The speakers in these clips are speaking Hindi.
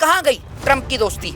कहां गई ट्रंप की दोस्ती?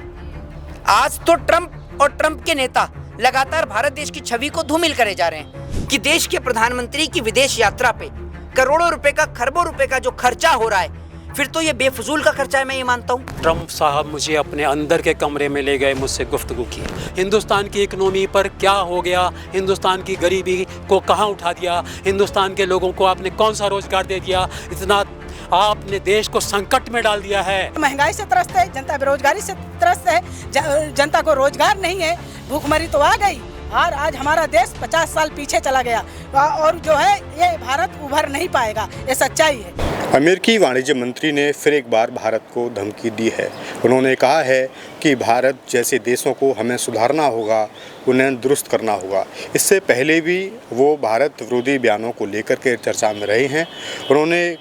आज तो ट्रंप और ट्रंप के नेता लगातार भारत देश की छवि को धूमिल करे जा रहे हैं कि देश के प्रधानमंत्री की विदेश यात्रा पे करोड़ों रुपए का, खरबों रुपए का जो खर्चा हो रहा है, फिर तो ये बेफजूल का खर्चा है, मैं ये मानता हूँ। ट्रंप साहब मुझे अपने अंदर के कमरे में ले गए, मुझसे गुफ्तगू की। हिंदुस्तान की इकोनॉमी पर क्या हो गया, हिंदुस्तान की गरीबी को कहाँ उठा दिया, हिंदुस्तान के लोगों को आपने कौन सा रोजगार दे दिया, इतना आपने देश को संकट में डाल दिया है। महंगाई से त्रस्त है जनता, बेरोजगारी से त्रस्त है जनता, को रोजगार नहीं है, भूखमरी तो आ गई और आज हमारा देश 50 साल पीछे चला गया और जो है ये भारत उभर नहीं पाएगा, ये सच्चाई है। अमेरिकी वाणिज्य मंत्री ने फिर एक बार भारत को धमकी दी है। उन्होंने कहा है कि भारत जैसे देशों को हमें सुधारना होगा, उन्हें दुरुस्त करना होगा। इससे पहले भी वो भारत विरोधी बयानों को लेकर के चर्चा में रहे हैं। उन्होंने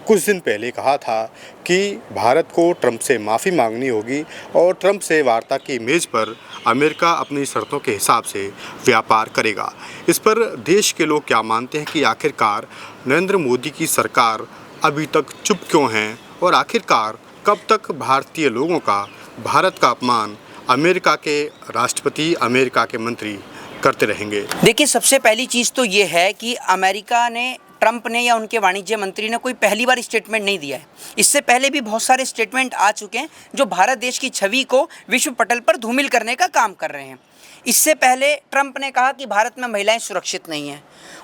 कुछ दिन पहले कहा था कि भारत को ट्रंप से माफ़ी मांगनी होगी और ट्रंप से वार्ता की मेज़ पर अमेरिका अपनी शर्तों के हिसाब से व्यापार करेगा। इस पर देश के लोग क्या मानते हैं कि आखिरकार नरेंद्र मोदी की सरकार अभी तक चुप क्यों है और आखिरकार कब तक भारतीय लोगों का, भारत का अपमान अमेरिका के राष्ट्रपति, अमेरिका के मंत्री करते रहेंगे? देखिए, सबसे पहली चीज़ तो ये है कि अमेरिका ने, ट्रंप ने या उनके वाणिज्य मंत्री ने कोई पहली बार स्टेटमेंट नहीं दिया है। इससे पहले भी बहुत सारे स्टेटमेंट आ चुके हैं जो भारत देश की छवि को विश्व पटल पर धूमिल करने का काम कर रहे हैं। इससे पहले ट्रंप ने कहा कि भारत में महिलाएं सुरक्षित नहीं हैं।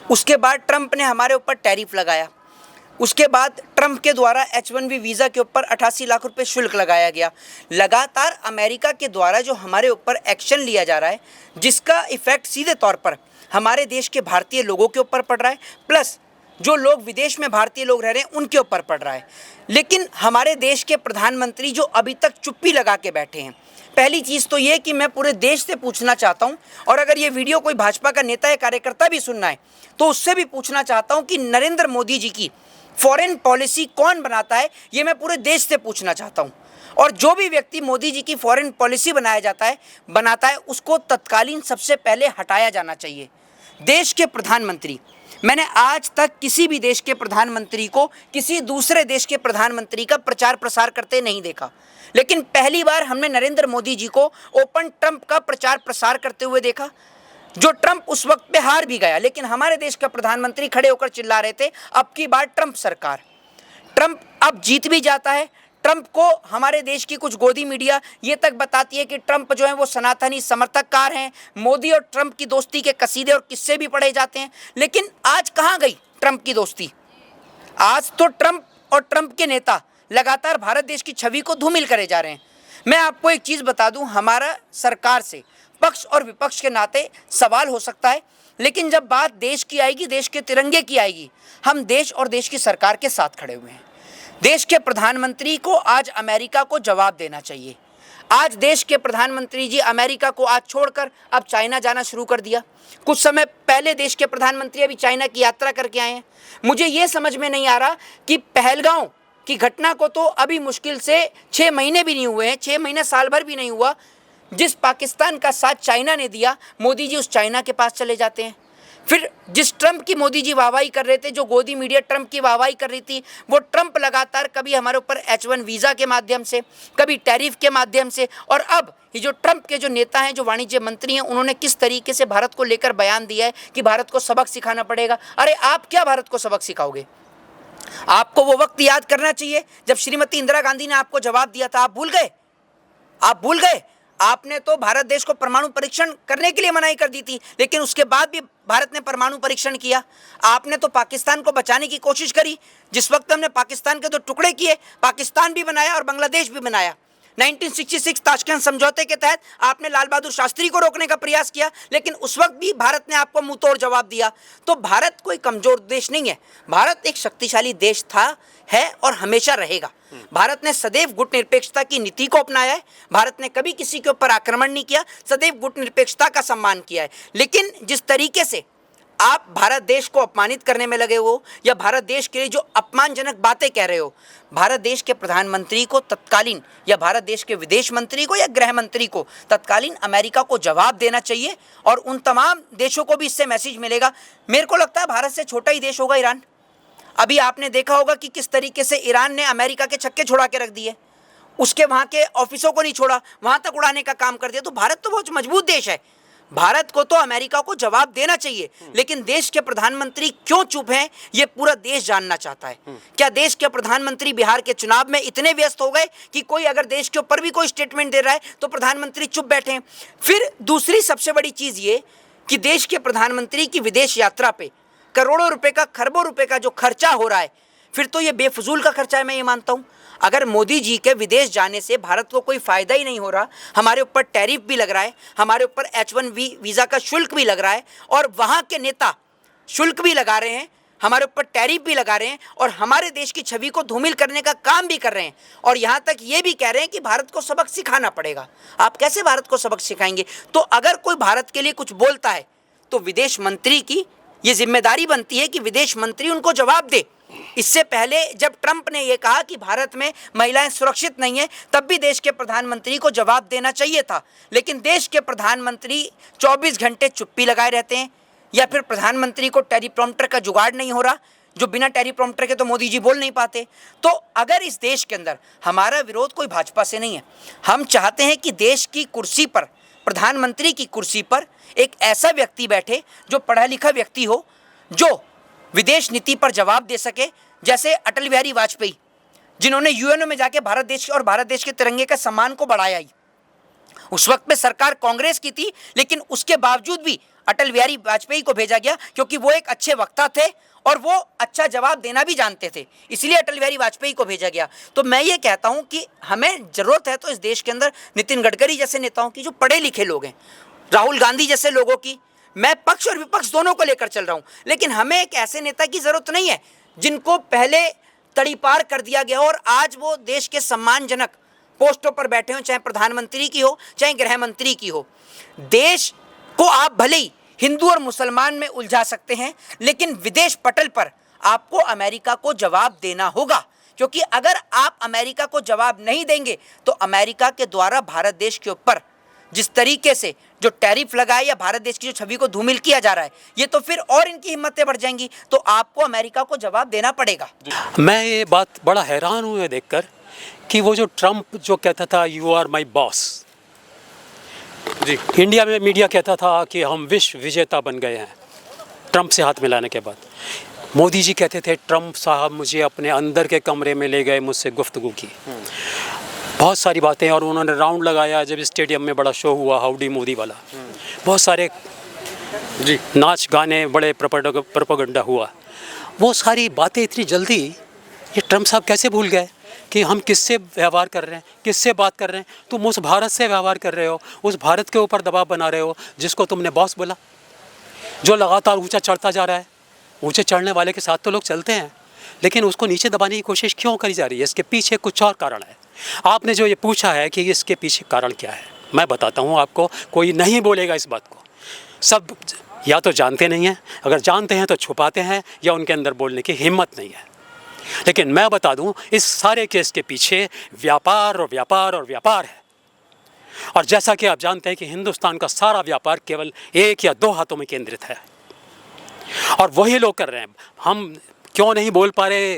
उसके बाद ट्रंप ने हमारे ऊपर टैरिफ लगाया। उसके बाद ट्रंप के द्वारा H1B वीज़ा के ऊपर 88 लाख रुपए शुल्क लगाया गया। लगातार अमेरिका के द्वारा जो हमारे ऊपर एक्शन लिया जा रहा है, जिसका इफ़ेक्ट सीधे तौर पर हमारे देश के भारतीय लोगों के ऊपर पड़ रहा है, प्लस जो लोग विदेश में भारतीय लोग रह रहे हैं उनके ऊपर पड़ रहा है। लेकिन हमारे देश के प्रधानमंत्री जो अभी तक चुप्पी लगा के बैठे हैं, पहली चीज़ तो ये कि मैं पूरे देश से पूछना चाहता हूँ, और अगर ये वीडियो कोई भाजपा का नेता या कार्यकर्ता भी सुनना है तो उससे भी पूछना चाहता हूँ कि नरेंद्र मोदी जी की फॉरेन पॉलिसी कौन बनाता है, ये मैं पूरे देश से पूछना चाहता हूँ। और जो भी व्यक्ति मोदी जी की फॉरेन पॉलिसी बनाता है उसको तत्कालीन सबसे पहले हटाया जाना चाहिए। देश के प्रधानमंत्री, मैंने आज तक किसी भी देश के प्रधानमंत्री को किसी दूसरे देश के प्रधानमंत्री का प्रचार प्रसार करते नहीं देखा, लेकिन पहली बार हमने नरेंद्र मोदी जी को ओपन ट्रंप का प्रचार प्रसार करते हुए देखा। जो ट्रंप उस वक्त पे हार भी गया, लेकिन हमारे देश का प्रधानमंत्री खड़े होकर चिल्ला रहे थे, अब की बार ट्रंप सरकार। ट्रंप अब जीत भी जाता है। ट्रंप को हमारे देश की कुछ गोदी मीडिया ये तक बताती है कि ट्रंप जो है वो सनातनी समर्थककार हैं। मोदी और ट्रंप की दोस्ती के कसीदे और किस्से भी पढ़े जाते हैं। लेकिन आज कहाँ गई ट्रंप की दोस्ती? आज तो ट्रंप और ट्रंप के नेता लगातार भारत देश की छवि को धूमिल करे जा रहे हैं। मैं आपको एक चीज़ बता दूं, हमारा सरकार से पक्ष और विपक्ष के नाते सवाल हो सकता है, लेकिन जब बात देश की आएगी, देश के तिरंगे की आएगी, हम देश और देश की सरकार के साथ खड़े हुए हैं। देश के प्रधानमंत्री को आज अमेरिका को जवाब देना चाहिए। आज देश के प्रधानमंत्री जी अमेरिका को आज छोड़कर अब चाइना जाना शुरू कर दिया। कुछ समय पहले देश के प्रधानमंत्री अभी चाइना की यात्रा करके आए हैं। मुझे ये समझ में नहीं आ रहा कि पहलगांव की घटना को तो अभी मुश्किल से 6 महीने भी नहीं हुए हैं, 6 महीने साल भर भी नहीं हुआ, जिस पाकिस्तान का साथ चाइना ने दिया, मोदी जी उस चाइना के पास चले जाते हैं। फिर जिस ट्रंप की मोदी जी वाहवाही कर रहे थे, जो गोदी मीडिया ट्रंप की वाहवाही कर रही थी, वो ट्रंप लगातार कभी हमारे ऊपर H1 वीज़ा के माध्यम से, कभी टैरिफ के माध्यम से, और अब ये जो ट्रंप के जो नेता हैं, जो वाणिज्य मंत्री हैं, उन्होंने किस तरीके से भारत को लेकर बयान दिया है कि भारत को सबक सिखाना पड़ेगा। अरे आप क्या भारत को सबक सिखाओगे? आपको वो वक्त याद करना चाहिए जब श्रीमती इंदिरा गांधी ने आपको जवाब दिया था। आप भूल गए? आप भूल गए? आपने तो भारत देश को परमाणु परीक्षण करने के लिए मनाही कर दी थी, लेकिन उसके बाद भी भारत ने परमाणु परीक्षण किया। आपने तो पाकिस्तान को बचाने की कोशिश करी। जिस वक्त हमने पाकिस्तान के 2 टुकड़े किए, पाकिस्तान भी बनाया और बांग्लादेश भी बनाया। 1966 ताशकंद समझौते के तहत आपने लाल बहादुर शास्त्री को रोकने का प्रयास किया, लेकिन उस वक्त भी भारत ने आपको मुंह तोड़ जवाब दिया। तो भारत कोई कमजोर देश नहीं है, भारत एक शक्तिशाली देश था, है और हमेशा रहेगा। भारत ने सदैव गुटनिरपेक्षता की नीति को अपनाया है। भारत ने कभी किसी के ऊपर आक्रमण नहीं किया, सदैव गुटनिरपेक्षता का सम्मान किया है। लेकिन जिस तरीके से आप भारत देश को अपमानित करने में लगे हो या भारत देश के लिए जो अपमानजनक बातें कह रहे हो, भारत देश के प्रधानमंत्री को तत्कालीन, या भारत देश के विदेश मंत्री को या गृह मंत्री को तत्कालीन अमेरिका को जवाब देना चाहिए। और उन तमाम देशों को भी इससे मैसेज मिलेगा। मेरे को लगता है भारत से छोटा ही देश होगा ईरान। अभी आपने देखा होगा कि किस तरीके से ईरान ने अमेरिका के छक्के छुड़ा के रख दिए। उसके वहाँ के ऑफिसों को नहीं छोड़ा, वहाँ तक उड़ाने का काम कर दिया। तो भारत तो बहुत मजबूत देश है, भारत को तो अमेरिका को जवाब देना चाहिए। लेकिन देश के प्रधानमंत्री क्यों चुप हैं, ये पूरा देश जानना चाहता है। क्या देश के प्रधानमंत्री बिहार के चुनाव में इतने व्यस्त हो गए कि कोई अगर देश के ऊपर भी कोई स्टेटमेंट दे रहा है तो प्रधानमंत्री चुप बैठे हैं? फिर दूसरी सबसे बड़ी चीज़ ये कि देश के प्रधानमंत्री की विदेश यात्रा पे करोड़ों रुपए का, खरबों रुपए का जो खर्चा हो रहा है, फिर तो ये बेफजूल का खर्चा है, मैं ये मानता हूँ। अगर मोदी जी के विदेश जाने से भारत को कोई फ़ायदा ही नहीं हो रहा, हमारे ऊपर टैरिफ भी लग रहा है, हमारे ऊपर H1B वीज़ा का शुल्क भी लग रहा है, और वहाँ के नेता शुल्क भी लगा रहे हैं, हमारे ऊपर टैरिफ भी लगा रहे हैं, और हमारे देश की छवि को धूमिल करने का काम भी कर रहे हैं, और यहाँ तक ये भी कह रहे हैं कि भारत को सबक सिखाना पड़ेगा। आप कैसे भारत को सबक सिखाएंगे? तो अगर कोई भारत के लिए कुछ बोलता है तो विदेश मंत्री की ये जिम्मेदारी बनती है कि विदेश मंत्री उनको जवाब दे। इससे पहले जब ट्रंप ने ये कहा कि भारत में महिलाएं सुरक्षित नहीं हैं, तब भी देश के प्रधानमंत्री को जवाब देना चाहिए था। लेकिन देश के प्रधानमंत्री 24 घंटे चुप्पी लगाए रहते हैं, या फिर प्रधानमंत्री को टेलीप्रॉम्प्टर का जुगाड़ नहीं हो रहा, जो बिना टेलीप्रॉम्प्टर के तो मोदी जी बोल नहीं पाते। तो अगर इस देश के अंदर हमारा विरोध कोई भाजपा से नहीं है, हम चाहते हैं कि देश की कुर्सी पर, प्रधानमंत्री की कुर्सी पर एक ऐसा व्यक्ति बैठे जो पढ़ा लिखा व्यक्ति हो, जो विदेश नीति पर जवाब दे सके, जैसे अटल बिहारी वाजपेयी, जिन्होंने यूएनओ में जाके भारत देश के तिरंगे के सम्मान को बढ़ाया ही। उस वक्त में सरकार कांग्रेस की थी, लेकिन उसके बावजूद भी अटल बिहारी वाजपेयी को भेजा गया, क्योंकि वो एक अच्छे वक्ता थे और वो अच्छा जवाब देना भी जानते थे, इसलिए अटल बिहारी वाजपेयी को भेजा गया। तो मैं ये कहता हूँ कि हमें ज़रूरत है तो इस देश के अंदर नितिन गडकरी जैसे नेताओं की, जो पढ़े लिखे लोग हैं, राहुल गांधी जैसे लोगों की। मैं पक्ष और विपक्ष दोनों को लेकर चल रहा हूँ, लेकिन हमें एक ऐसे नेता की ज़रूरत नहीं है जिनको पहले तड़ीपार कर दिया गया हो और आज वो देश के सम्मानजनक पोस्टों पर बैठे हों, चाहे प्रधानमंत्री की हो, चाहे गृह मंत्री की हो। देश को आप भले ही हिंदू और मुसलमान में उलझा सकते हैं, लेकिन विदेश पटल पर आपको अमेरिका को जवाब देना होगा, क्योंकि अगर आप अमेरिका को जवाब नहीं देंगे तो अमेरिका के द्वारा भारत देश के ऊपर जिस तरीके से जो टैरिफ लगाए या भारत देश की जो छवि को धूमिल किया जा रहा है, ये तो फिर और इनकी हिम्मतें बढ़ जाएंगी। तो आपको अमेरिका को जवाब देना पड़ेगा। मैं ये बात बड़ा हैरान हूँ ये देखकर कि वो जो ट्रंप जो कहता था यू आर माई बॉस, जी, इंडिया में मीडिया कहता था कि हम विश्व विजेता बन गए हैं ट्रंप से हाथ मिलाने के बाद। मोदी जी कहते थे ट्रंप साहब मुझे अपने अंदर के कमरे में ले गए, मुझसे गुफ्तगू की, बहुत सारी बातें, और उन्होंने राउंड लगाया जब स्टेडियम में बड़ा शो हुआ हाउडी मोदी वाला, बहुत सारे जी नाच गाने, बड़े प्रोपेगेंडा हुआ। वो सारी बातें इतनी जल्दी ये ट्रंप साहब कैसे भूल गए कि हम किससे व्यवहार कर रहे हैं, किससे बात कर रहे हैं? तुम उस भारत से व्यवहार कर रहे हो, उस भारत के ऊपर दबाव बना रहे हो जिसको तुमने बॉस बोला, जो लगातार ऊंचा चढ़ता जा रहा है। ऊंचे चढ़ने वाले के साथ तो लोग चलते हैं, लेकिन उसको नीचे दबाने की कोशिश क्यों करी जा रही है? इसके पीछे कुछ और कारण है। आपने जो ये पूछा है कि इसके पीछे कारण क्या है, मैं बताता हूँ आपको। कोई नहीं बोलेगा इस बात को, सब या तो जानते नहीं हैं, अगर जानते हैं तो छुपाते हैं, या उनके अंदर बोलने की हिम्मत नहीं है। लेकिन मैं बता दूं, इस सारे केस के पीछे व्यापार और व्यापार और व्यापार है। और जैसा कि आप जानते हैं कि हिंदुस्तान का सारा व्यापार केवल एक या दो हाथों में केंद्रित है, और वही लोग कर रहे हैं। हम क्यों नहीं बोल पा रहे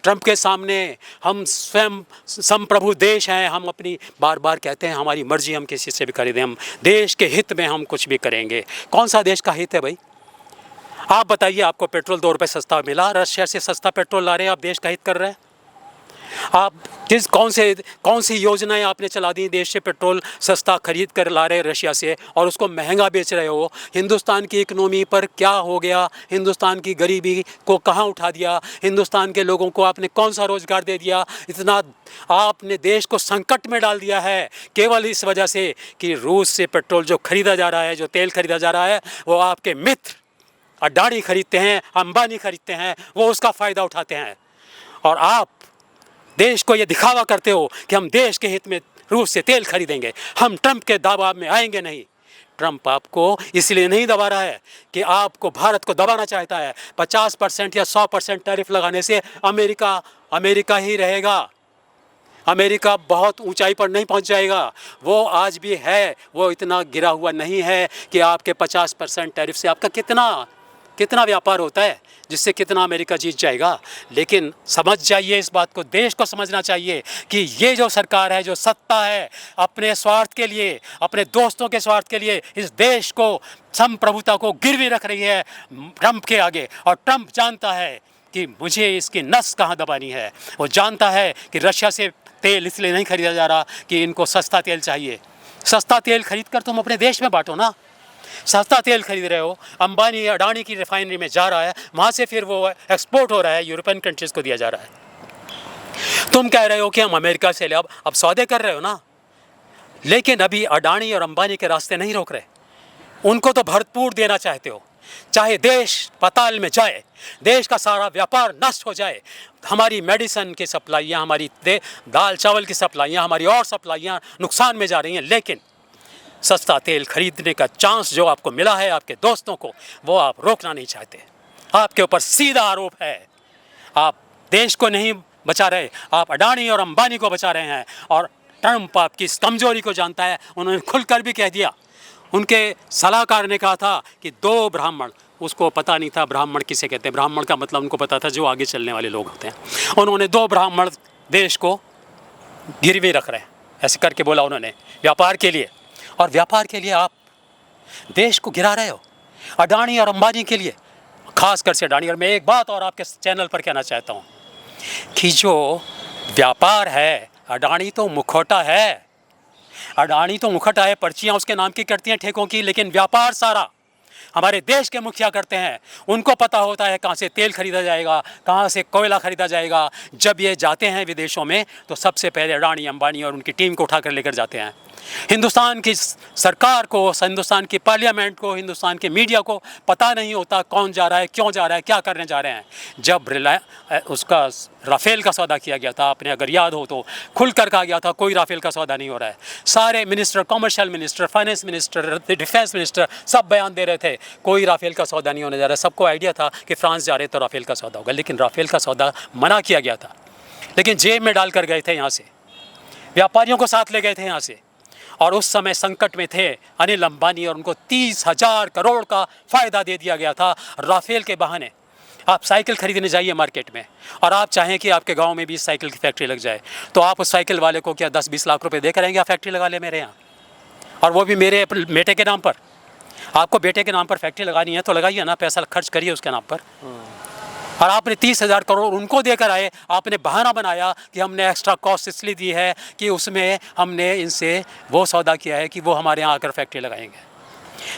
ट्रंप के सामने? हम स्वयं संप्रभु देश हैं, हम अपनी बार बार कहते हैं हमारी मर्जी हम किसी से भी खरीदें, हम देश के हित में हम कुछ भी करेंगे। कौन सा देश का हित है भाई? आप बताइए, आपको पेट्रोल 2 रुपये सस्ता मिला, रशिया से सस्ता पेट्रोल ला रहे हैं, आप देश का हित कर रहे हैं? आप कौन सी योजनाएं आपने चला दी, देश से पेट्रोल सस्ता खरीद कर ला रहे रशिया से और उसको महंगा बेच रहे हो? हिंदुस्तान की इकनॉमी पर क्या हो गया? हिंदुस्तान की गरीबी को कहाँ उठा दिया? हिंदुस्तान के लोगों को आपने कौन सा रोज़गार दे दिया? इतना आपने देश को संकट में डाल दिया है केवल इस वजह से कि रूस से पेट्रोल जो खरीदा जा रहा है, जो तेल खरीदा जा रहा है, वो आपके मित्र अडानी खरीदते हैं, अंबानी खरीदते हैं, वो उसका फ़ायदा उठाते हैं। और आप देश को ये दिखावा करते हो कि हम देश के हित में रूस से तेल खरीदेंगे, हम ट्रंप के दबाव में आएंगे नहीं। ट्रंप आपको इसलिए नहीं दबा रहा है कि आपको भारत को दबाना चाहता है। 50% या 100% टैरिफ लगाने से अमेरिका ही रहेगा। अमेरिका बहुत ऊंचाई पर नहीं पहुंच जाएगा। वो आज भी है, वो इतना गिरा हुआ नहीं है कि आपके 50% टैरिफ से आपका कितना व्यापार होता है, जिससे कितना अमेरिका जीत जाएगा। लेकिन समझ जाइए इस बात को, देश को समझना चाहिए कि ये जो सरकार है, जो सत्ता है, अपने स्वार्थ के लिए, अपने दोस्तों के स्वार्थ के लिए इस देश को, संप्रभुता को गिरवी रख रही है ट्रंप के आगे। और ट्रंप जानता है कि मुझे इसकी नस कहाँ दबानी है। वो जानता है कि रशिया से तेल इसलिए नहीं खरीदा जा रहा कि इनको सस्ता तेल चाहिए। सस्ता तेल खरीद कर तुम अपने देश में बांटो ना। सस्ता तेल खरीद रहे हो, अंबानी अडानी की रिफाइनरी में जा रहा है, वहाँ से फिर वो एक्सपोर्ट हो रहा है, यूरोपियन कंट्रीज़ को दिया जा रहा है। तुम कह रहे हो कि हम अमेरिका से ले, अब सौदे कर रहे हो ना। लेकिन अभी अडानी और अंबानी के रास्ते नहीं रोक रहे, उनको तो भरपूर देना चाहते हो। चाहे देश पाताल में जाए, देश का सारा व्यापार नष्ट हो जाए, हमारी मेडिसिन की सप्लाइयाँ, हमारी दाल चावल की सप्लाइयाँ, हमारी और सप्लाइयाँ नुकसान में जा रही हैं। लेकिन सस्ता तेल खरीदने का चांस जो आपको मिला है आपके दोस्तों को, वो आप रोकना नहीं चाहते। आपके ऊपर सीधा आरोप है, आप देश को नहीं बचा रहे, आप अडानी और अंबानी को बचा रहे हैं। और ट्रंप आपकी इस कमजोरी को जानता है। उन्होंने खुलकर भी कह दिया, उनके सलाहकार ने कहा था कि 2 ब्राह्मण, उसको पता नहीं था ब्राह्मण किसे कहते हैं। ब्राह्मण का मतलब उनको पता था जो आगे चलने वाले लोग होते हैं। उन्होंने 2 ब्राह्मण देश को गिरवी रख रहे हैं, ऐसे करके बोला उन्होंने, व्यापार के लिए। और व्यापार के लिए आप देश को गिरा रहे हो, अडानी और अंबानी के लिए, खासकर से अडानी। और मैं एक बात और आपके चैनल पर कहना चाहता हूँ कि जो व्यापार है, अडानी तो मुखौटा है, अडानी तो मुखौटा है, पर्चियाँ उसके नाम की कटती हैं ठेकों की, लेकिन व्यापार सारा हमारे देश के मुखिया करते हैं। उनको पता होता है कहाँ से तेल खरीदा जाएगा, कहाँ से कोयला खरीदा जाएगा। जब ये जाते हैं विदेशों में तो सबसे पहले अडानी अंबानी और उनकी टीम को उठाकर लेकर जाते हैं। हिंदुस्तान की सरकार को, हिंदुस्तान की पार्लियामेंट को, हिंदुस्तान के मीडिया को पता नहीं होता कौन जा रहा है, क्यों जा रहा है, क्या करने जा रहे हैं। जब उसका राफेल का सौदा किया गया था, आपने अगर याद हो तो खुल कर कहा गया था कोई राफेल का सौदा नहीं हो रहा है। सारे minister, commercial minister, finance minister, defence minister सब बयान दे रहे थे कोई राफेल का सौदा नहीं होने जा रहा है। सबको आइडिया था कि फ्रांस जा रहे तो राफेल का सौदा होगा, लेकिन राफेल का सौदा मना किया गया था। लेकिन जेब में डाल कर गए थे यहाँ से, व्यापारियों को साथ ले गए थे यहाँ से। और उस समय संकट में थे अनिल अंबानी और उनको 30,000 करोड़ का फ़ायदा दे दिया गया था राफेल के बहाने। आप साइकिल खरीदने जाइए मार्केट में और आप चाहें कि आपके गांव में भी साइकिल की फैक्ट्री लग जाए, तो आप उस साइकिल वाले को क्या 10-20 लाख रुपए दे करेंगे, आप फैक्ट्री लगा ले मेरे यहाँ, और वो भी मेरे बेटे के नाम पर। आपको बेटे के नाम पर फैक्ट्री लगानी है तो लगाइए ना, पैसा खर्च करिए उसके नाम पर। और आपने 30,000 करोड़ उनको देकर आए, आपने बहाना बनाया कि हमने एक्स्ट्रा कॉस्ट इसलिए दी है कि उसमें हमने इनसे वो सौदा किया है कि वो हमारे यहाँ आकर फैक्ट्री लगाएंगे।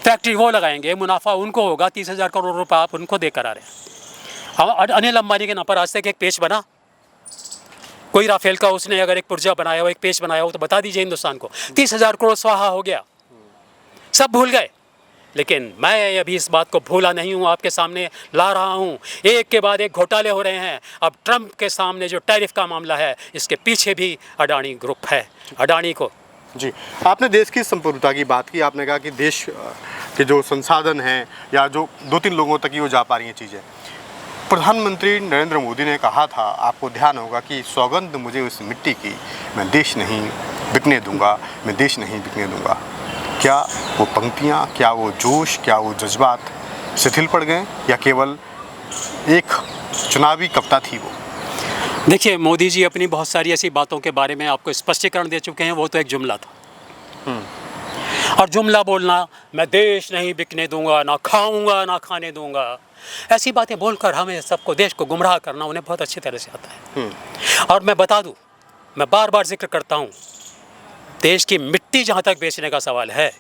फैक्ट्री वो लगाएंगे, मुनाफा उनको होगा, 30,000 करोड़ रुपये आप उनको देकर आ रहे हैं। अनिल अंबानी के नाम पर आज तक एक पेज बना कोई राफेल का, उसने अगर एक पुर्जा बनाया हो, एक पेज बनाया हो तो बता दीजिए हिंदुस्तान को। 30,000 करोड़ स्वाहा हो गया, सब भूल गए। लेकिन मैं अभी इस बात को भूला नहीं हूँ, आपके सामने ला रहा हूँ। एक के बाद एक घोटाले हो रहे हैं। अब ट्रंप के सामने जो टैरिफ का मामला है, इसके पीछे भी अडानी ग्रुप है। अडानी को जी, आपने देश की संप्रभुता की बात की। आपने कहा कि देश के जो संसाधन हैं या जो 2-3 लोगों तक ही वो जा पा रही हैं चीज़ें। प्रधानमंत्री नरेंद्र मोदी ने कहा था, आपको ध्यान होगा कि सौगंध मुझे उस मिट्टी की, मैं देश नहीं बिकने दूंगा, मैं देश नहीं बिकने दूंगा। क्या वो पंक्तियाँ, क्या वो जोश, क्या वो जज्बात शिथिल पड़ गए या केवल एक चुनावी कविता थी वो? देखिए, मोदी जी अपनी बहुत सारी ऐसी बातों के बारे में आपको स्पष्टीकरण दे चुके हैं। वो तो एक जुमला था, और जुमला बोलना, मैं देश नहीं बिकने दूंगा, ना खाऊंगा ना खाने दूंगा, ऐसी बातें बोलकर हमें सबको, देश को गुमराह करना उन्हें बहुत अच्छी तरह से आता है। और मैं बता दूं, मैं बार बार जिक्र करता हूं, देश की मिट्टी जहां तक बेचने का सवाल है,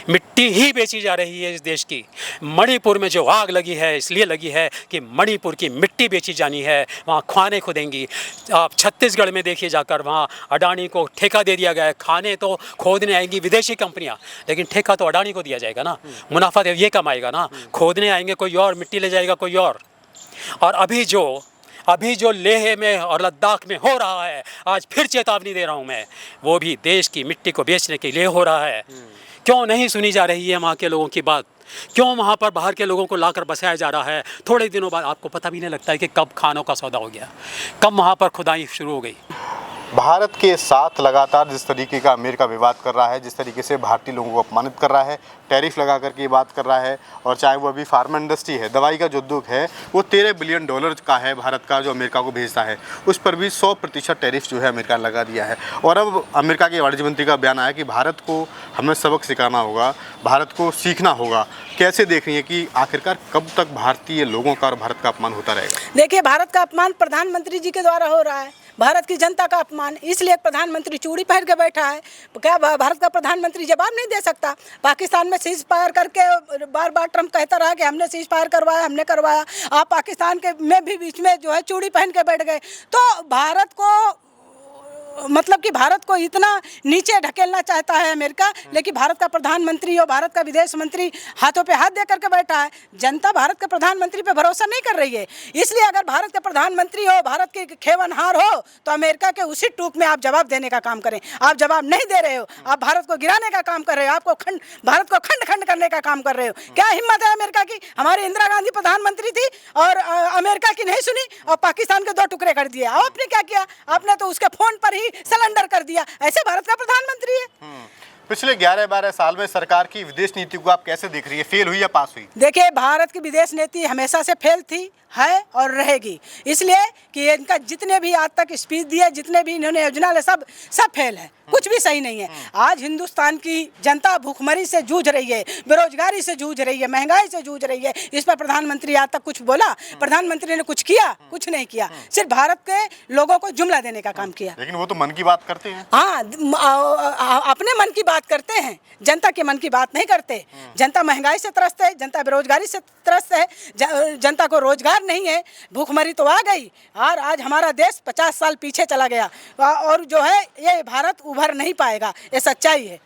मिट्टी ही बेची जा रही है इस देश की। मणिपुर में जो आग लगी है इसलिए लगी है कि मणिपुर की मिट्टी बेची जानी है, वहाँ खाने खुदेंगी। आप छत्तीसगढ़ में देखिए जाकर, वहाँ अडानी को ठेका दे दिया गया है। खाने तो खोदने आएंगी विदेशी कंपनियाँ, लेकिन ठेका तो अडानी को दिया जाएगा ना, मुनाफा तो ये कमाएगा ना। खोदने आएंगे कोई और, मिट्टी ले जाएगा कोई और। और अभी जो लेह में और लद्दाख में हो रहा है, आज फिर चेतावनी दे रहा हूँ मैं, वो भी देश की मिट्टी को बेचने के लिए हो रहा है। क्यों नहीं सुनी जा रही है वहाँ के लोगों की बात? क्यों वहाँ पर बाहर के लोगों को लाकर बसाया जा रहा है? थोड़े दिनों बाद आपको पता भी नहीं लगता है कि कब खानों का सौदा हो गया, कब वहाँ पर खुदाई शुरू हो गई। भारत के साथ लगातार जिस तरीके का अमेरिका विवाद कर रहा है, जिस तरीके से भारतीय लोगों को अपमानित कर रहा है, टैरिफ लगा करके ये बात कर रहा है, और चाहे वो अभी फार्मा इंडस्ट्री है, दवाई का जो उद्योग है, वो $13 बिलियन का है भारत का, जो अमेरिका को भेजता है, उस पर भी 100% टैरिफ जो है अमेरिका ने लगा दिया है। और अब अमेरिका के वाणिज्य मंत्री का बयान आया कि भारत को हमें सबक सिखाना होगा, भारत को सीखना होगा। कैसे देख रही है कि आखिरकार कब तक भारतीय लोगों का और भारत का अपमान होता रहेगा? देखिए, भारत का अपमान प्रधानमंत्री जी के द्वारा हो रहा है, भारत की जनता का अपमान। इसलिए प्रधानमंत्री चूड़ी पहन के बैठा है। क्या भारत का प्रधानमंत्री जवाब नहीं दे सकता? पाकिस्तान में सीज फायर करके बार बार ट्रंप कहता रहा कि हमने सीज फायर करवाया, हमने करवाया। आप पाकिस्तान के में भी बीच में जो है चूड़ी पहन के बैठ गए। तो भारत को मतलब कि भारत को इतना नीचे ढकेलना चाहता है अमेरिका, लेकिन भारत का प्रधानमंत्री और भारत का विदेश मंत्री हाथों पे हाथ दे करके बैठा है। जनता भारत के प्रधानमंत्री पे भरोसा नहीं कर रही है। इसलिए अगर भारत के प्रधानमंत्री हो, भारत के खेवनहार हो, तो अमेरिका के उसी टूक में आप जवाब देने का काम करें। आप जवाब नहीं दे रहे हो, आप भारत को गिराने का काम कर रहे हो, आपको भारत को खंड खंड करने का काम कर रहे हो। क्या हिम्मत है अमेरिका की? हमारी इंदिरा गांधी प्रधानमंत्री थी और अमेरिका की नहीं सुनी और पाकिस्तान के 2 टुकड़े कर दिए। आपने क्या किया? आपने तो उसके फोन पर ही सरेंडर कर दिया। ऐसे भारत का प्रधानमंत्री है। पिछले 11-12 साल में सरकार की विदेश नीति को आप कैसे देख रही है? फेल हुई या पास हुई? देखिए, भारत की विदेश नीति हमेशा से फेल थी, है और रहेगी। इसलिए कि इनका जितने भी आज तक स्पीच दिए, जितने भी इन्होंने योजना ले, सब फेल है। कुछ भी सही नहीं है। आज हिंदुस्तान की जनता भूखमरी से जूझ रही है, बेरोजगारी से जूझ रही है, महंगाई से जूझ रही है। इस पर प्रधानमंत्री आज तक कुछ बोला? प्रधानमंत्री ने कुछ किया? कुछ नहीं किया। सिर्फ भारत के लोगों को जुमला देने का काम किया। लेकिन वो तो मन की बात करते हैं। हाँ, अपने मन की बात करते हैं, जनता के मन की बात नहीं करते। जनता महंगाई से त्रस्त है, जनता बेरोजगारी से त्रस्त है, जनता को रोजगार नहीं है, भूखमरी तो आ गई। और आज हमारा देश 50 साल पीछे चला गया और जो है ये भारत उभर नहीं पाएगा। ये सच्चाई है।